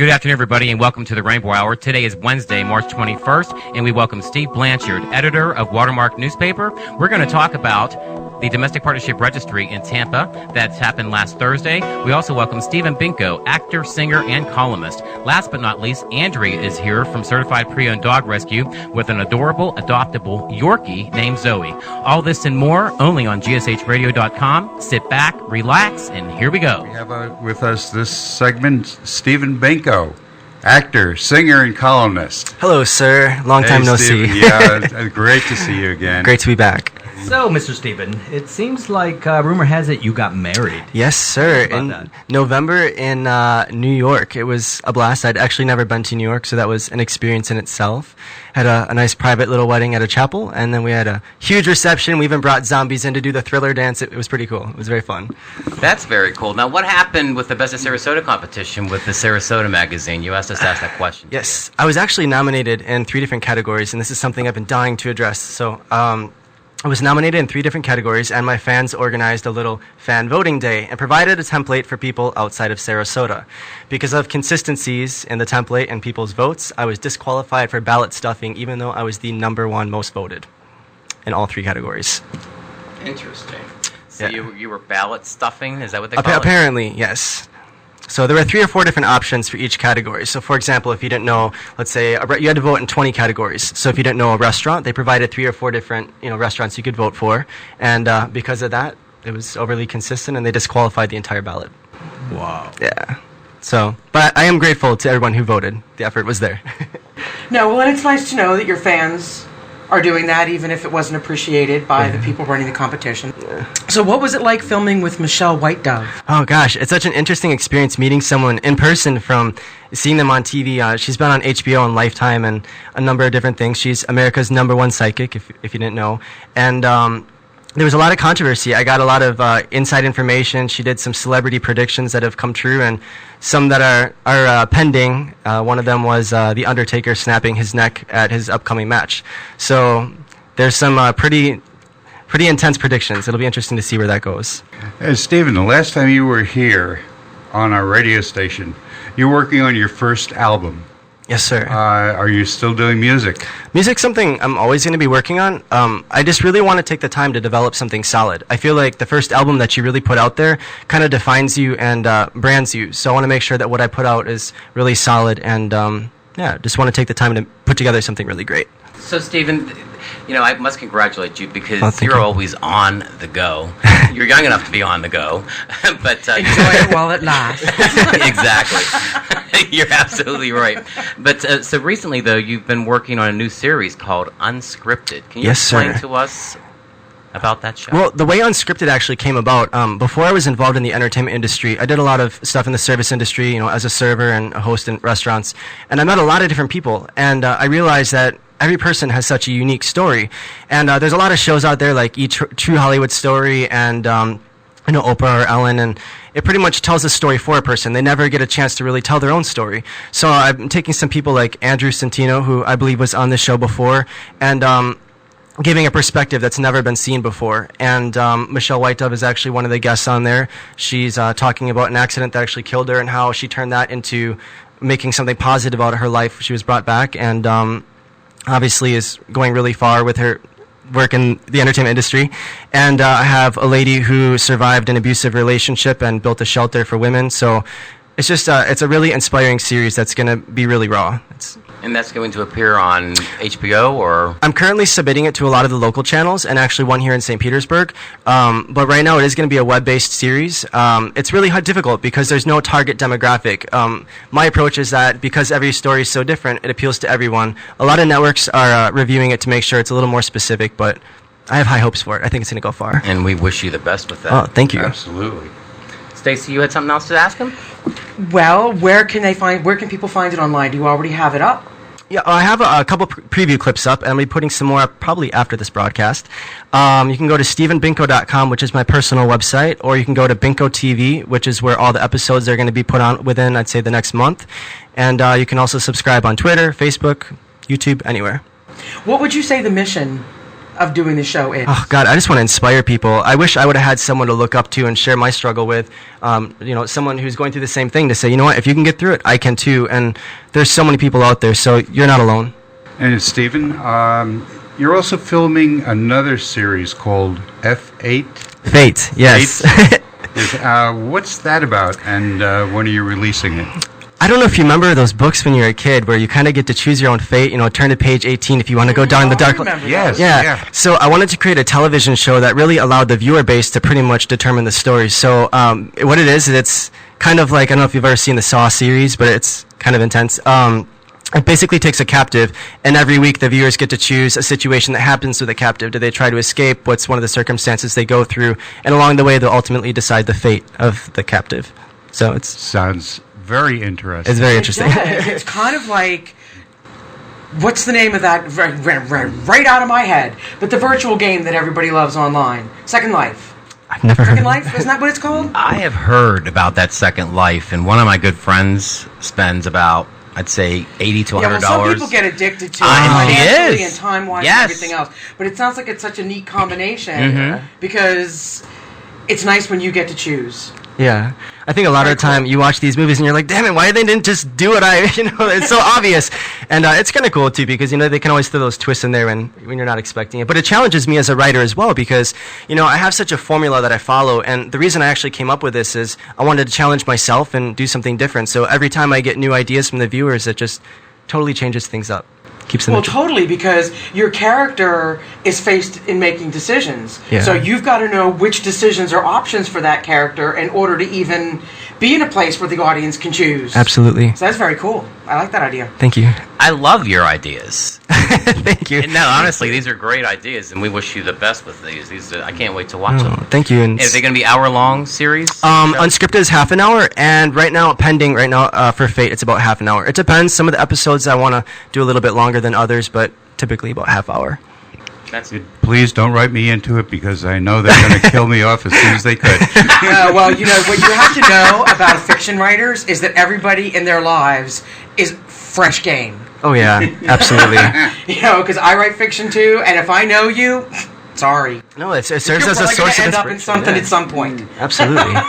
Good afternoon, everybody, and welcome to the Rainbow Hour. Today is Wednesday, March 21st, and we welcome Steve Blanchard, editor of Watermark Newspaper. We're going to talk about the Domestic Partnership Registry in Tampa that's happened last Thursday. We also welcome Stephen Binko, actor, singer, and columnist. Last but not least, Andrea is here from Certified Pre-Owned Dog Rescue with an adorable, adoptable Yorkie named Zoe. All this and more only on GSHRadio.com. Sit back, relax, and here we go. We have with us this segment, Stephen Binko, actor, singer, and columnist. Hello, sir. Long time no Stephen. see. Yeah, great to see you again. Great to be back. So, Mr. Stephen, it seems like rumor has it you got married. Yes, sir. How about In that? November in New York. It was a blast. I'd actually never been to New York, so that was an experience in itself. Had a nice private little wedding at a chapel, and then we had a huge reception. We even brought zombies in to do the Thriller dance. It was pretty cool. It was very fun. That's very cool. Now, what happened with the Best of Sarasota competition with the Sarasota magazine? You asked us to ask that question. Yes, I was actually nominated in 3 different categories, and this is something I've been dying to address. So, I was nominated in 3 different categories, and my fans organized a little fan voting day and provided a template for people outside of Sarasota. Because of consistencies in the template and people's votes, I was disqualified for ballot stuffing, even though I was the #1 most voted in all 3 categories. Interesting. So Yeah. you were ballot stuffing? Is that what they call it? Apparently, yes. So there were 3 or 4 different options for each category. So for example, if you didn't know, let's say you had to vote in 20 categories. So if you didn't know a restaurant, they provided 3 or 4 different restaurants you could vote for. And because of that, it was overly consistent and they disqualified the entire ballot. Wow. Yeah. So, but I am grateful to everyone who voted. The effort was there. No, well, and it's nice to know that your fans are doing that, even if it wasn't appreciated by the people running the competition. So what was it like filming with Michelle White Dove? Oh gosh, it's such an interesting experience meeting someone in person from seeing them on TV. She's been on HBO and Lifetime and a number of different things. She's America's #1 psychic, if you didn't know. And there was a lot of controversy. I got a lot of inside information. She did some celebrity predictions that have come true and some that are pending. One of them was The Undertaker snapping his neck at his upcoming match. So there's some pretty intense predictions. It'll be interesting to see where that goes. Stephen, the last time you were here on our radio station, you were working on your first album. Yes, sir. Are you still doing music? Music's something I'm always going to be working on. I just really want to take the time to develop something solid. I feel like the first album that you really put out there kind of defines you and brands you. So I want to make sure that what I put out is really solid and, just want to take the time to put together something really great. So, Stephen, I must congratulate you because thank you're you. always on the go. You're young enough to be on the go, but Enjoy it while it lasts. exactly. You're absolutely right. But so recently, though, you've been working on a new series called Unscripted. Can you Yes, explain sir. to us about that show? Well, the way Unscripted actually came about, before I was involved in the entertainment industry, I did a lot of stuff in the service industry, as a server and a host in restaurants. And I met a lot of different people. And I realized that every person has such a unique story. And there's a lot of shows out there like True Hollywood Story and Oprah or Ellen, and it pretty much tells a story for a person. They never get a chance to really tell their own story. So I'm taking some people like Andrew Santino, who I believe was on this show before, and giving a perspective that's never been seen before. And Michelle White Dove is actually one of the guests on there. She's talking about an accident that actually killed her and how she turned that into making something positive out of her life. She was brought back and obviously is going really far with her work in the entertainment industry. And I have a lady who survived an abusive relationship and built a shelter for women. So it's just it's a really inspiring series that's going to be really raw. And that's going to appear on HBO, or? I'm currently submitting it to a lot of the local channels, and actually one here in St. Petersburg. But right now it is going to be a web-based series. It's really difficult because there's no target demographic. My approach is that because every story is so different, it appeals to everyone. A lot of networks are reviewing it to make sure it's a little more specific, but I have high hopes for it. I think it's going to go far. And we wish you the best with that. Oh, thank you. Absolutely. Stacey, you had something else to ask him? Well, where can people find it online? Do you already have it up? Yeah, I have a couple preview clips up, and I'll be putting some more up probably after this broadcast. You can go to StephenBinko.com, which is my personal website, or you can go to Binko TV, which is where all the episodes are going to be put on within, I'd say, the next month. And you can also subscribe on Twitter, Facebook, YouTube, anywhere. What would you say the mission of doing the show is? Oh God, I just want to inspire people. I wish I would have had someone to look up to and share my struggle with. Someone who's going through the same thing to say, you know what, if you can get through it, I can too. And there's so many people out there, so you're not alone. And Stephen, you're also filming another series called F8. Fate, yes. What's that about, and when are you releasing it? I don't know if you remember those books when you were a kid where you kind of get to choose your own fate, turn to page 18 if you want to go down the dark... Yes, yeah. So I wanted to create a television show that really allowed the viewer base to pretty much determine the story. So what it is, it's kind of like, I don't know if you've ever seen the Saw series, but it's kind of intense. It basically takes a captive, and every week the viewers get to choose a situation that happens with the captive. Do they try to escape? What's one of the circumstances they go through? And along the way, they'll ultimately decide the fate of the captive. So it's... Sounds very interesting. It's very interesting. It's kind of like, what's the name of that? Right out of my head. But the virtual game that everybody loves online, Second Life. I've never heard Second of Life? Isn't that what it's called? I have heard about that Second Life, and one of my good friends spends about, I'd say, $80 to $100. Yeah, well, some people get addicted to it She financially is. and time-wise Yes. and everything else. But it sounds like it's such a neat combination because it's nice when you get to choose. Yeah. I think a lot of the time you watch these movies and you're like, damn it, why they didn't just do it? It's so obvious. And it's kind of cool too because, they can always throw those twists in there when you're not expecting it. But it challenges me as a writer as well because, I have such a formula that I follow. And the reason I actually came up with this is I wanted to challenge myself and do something different. So every time I get new ideas from the viewers, it just totally changes things up. Keeps them Totally, because your character is faced in making decisions. Yeah. So you've got to know which decisions are options for that character in order to even be in a place where the audience can choose. Absolutely. So that's very cool. I like that idea. Thank you. I love your ideas. Thank you. No, honestly, these are great ideas, and we wish you the best with these. I can't wait to watch them. Thank you. And Is it going to be hour-long series? Unscripted is half an hour, and pending right now for Fate, it's about half an hour. It depends. Some of the episodes I want to do a little bit longer than others, but typically about half hour. Please don't write me into it because I know they're going to kill me off as soon as they could. What you have to know about fiction writers is that everybody in their lives is fresh game. Oh, yeah, absolutely. Because I write fiction too, and if I know you, sorry. No, it serves You're as a probably source gonna of end up in inspiration. something at some point. Absolutely.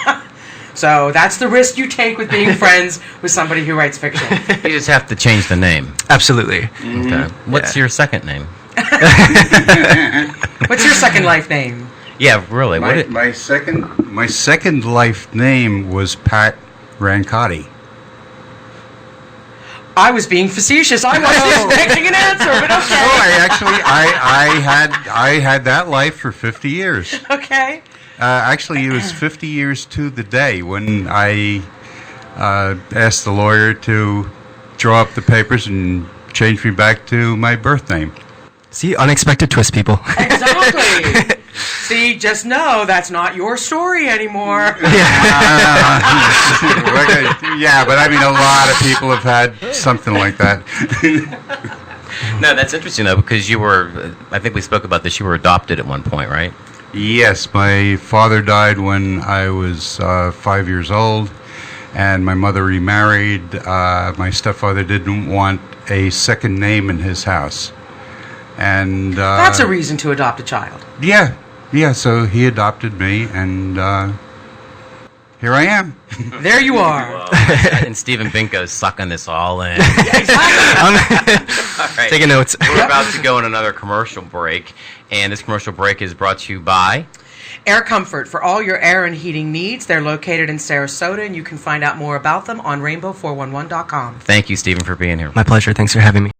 So that's the risk you take with being friends with somebody who writes fiction. You just have to change the name. Absolutely. Okay. What's your second name? What's your second life name? Yeah, really. My second life name was Pat Rancotti. I was being facetious. I wasn't expecting an answer, but okay. I had that life for 50 years. Okay. Actually, it was 50 years to the day when I asked the lawyer to draw up the papers and change me back to my birth name. See, unexpected twist, people. Exactly. See, just know that's not your story anymore. Yeah, but I mean, a lot of people have had something like that. No, that's interesting, though, because you were, I think we spoke about this, you were adopted at one point, right? Yes, my father died when I was 5 years old, and my mother remarried. My stepfather didn't want a second name in his house. And That's a reason to adopt a child. Yeah, so he adopted me, and here I am. There you are. And Stephen Binko is sucking this all in. Exactly. All right. Taking notes. We're about to go on another commercial break, and this commercial break is brought to you by Air Comfort. For all your air and heating needs, they're located in Sarasota, and you can find out more about them on rainbow411.com. Thank you, Stephen, for being here. My pleasure. Thanks for having me.